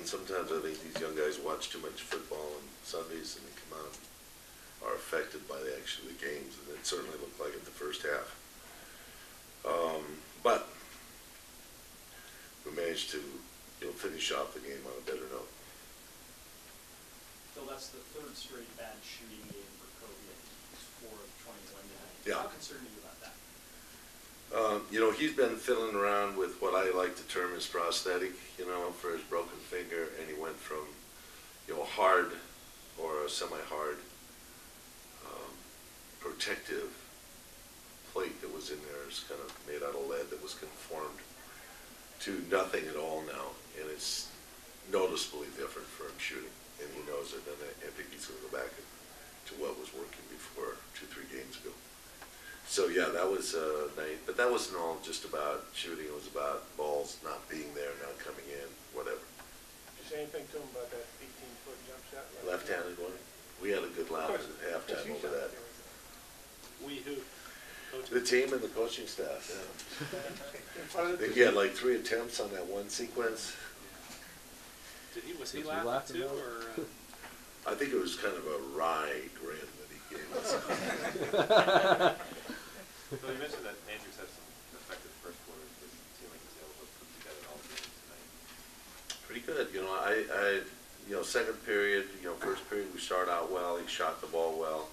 Sometimes I think these young guys watch too much football on Sundays and they come out and are affected by the games, and it certainly looked like it the first half. But we managed to finish off the game on a better note. Phil, that's the third straight bad shooting game for Kobe. I think he was 4 of 21 tonight. Yeah. How concerned are you about that? He's been fiddling around with what I like to term as prosthetic, for his broken finger, and he went from, hard or a semi-hard protective plate that was in there, is kind of made out of lead that was conformed, to nothing at all now, and it's noticeably different for him shooting, and he knows it, and I think he's going to go back to what was working before 2-3 games ago. So yeah, that was nice, but that wasn't all just about shooting. It was about balls not being there, not coming in, whatever. Did you say anything to him about that 18-foot jump shot? Left-handed one. We had a good laugh at halftime over that. We who? The team and the coaching staff. Yeah. I think he had like 3 attempts on that one sequence. Was he laughing too, or? I think it was kind of a wry grin that he gave us. So you mentioned that Andrews had some effective first quarters, but it seemed like he was able to put together all the games tonight. Pretty good. Second period, first period we started out well. He shot the ball well.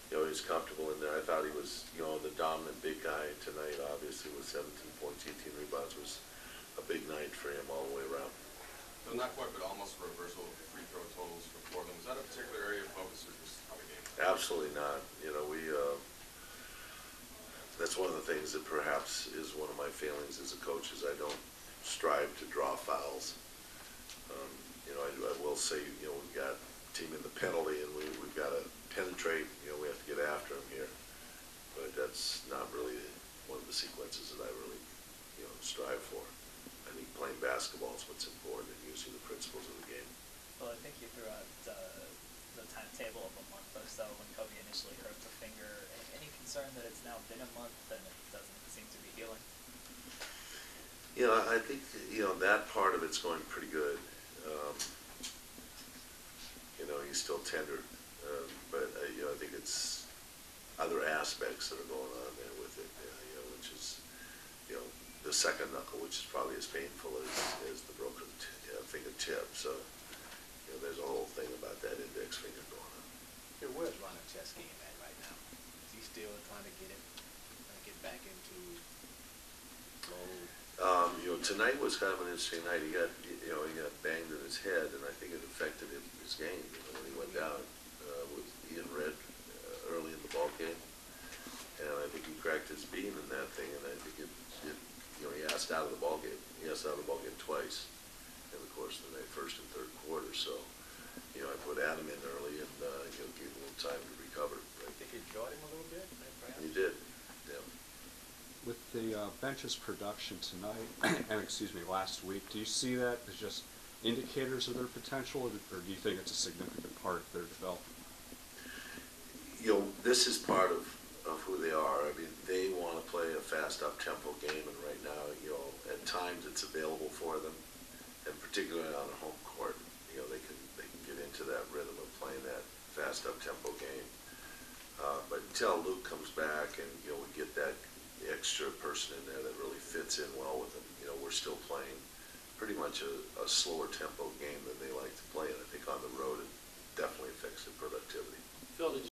He's comfortable in there. I thought he was, the dominant big guy tonight. Obviously, with 17 points, 18 rebounds, was a big night for him all the way around. So not quite, but almost a reversal of free throw totals for Portland. Was that a particular area of focus, or just how the game? Absolutely not. That's one of the things that perhaps is one of my failings as a coach, is I don't strive to draw fouls. I will say, we've got a team in the penalty, and we've got to penetrate. We have to get after them here. But that's not really one of the sequences that I really, strive for. I think playing basketball is what's important, and using the principles of the game. Well, I think you threw out the timetable of a month or so when Kobe initially hurt the finger. Any concern that it's now been a month and it doesn't seem to be healing? I think, that part of it's going pretty good. He's still tender, but I think it's other aspects that are going on there with it, which is, the second knuckle, which is probably as painful as the broken fingertip. So, there's a whole thing about that index finger going on. Hey, where's Ronald chess game at right now? Is he still trying to get back into mode? Tonight was kind of an interesting night. He got banged in his head, and I think it affected his game. When he went down with Ian Red early in the ball game, and I think he cracked his beam in that thing, and I think he asked out of the ball game. He asked out of the ball game twice in the course of the first and third quarter. So, I put Adam in early and gave him a little time to recover. I think it jarred him a little bit. He did. Yeah. With the bench's production tonight, and last week, do you see that as just indicators of their potential, or do you think it's a significant part of their development? This is part of who they are. I mean, they want to play a fast up-tempo game, and right now, at times it's available for them, and particularly on a home court, they can get into that rhythm of playing that fast up-tempo game. But until Luke comes back and we get that extra person in there that really fits in well with them, we're still playing pretty much a slower tempo game than they like to play, and I think on the road it definitely affects their productivity. Phil, did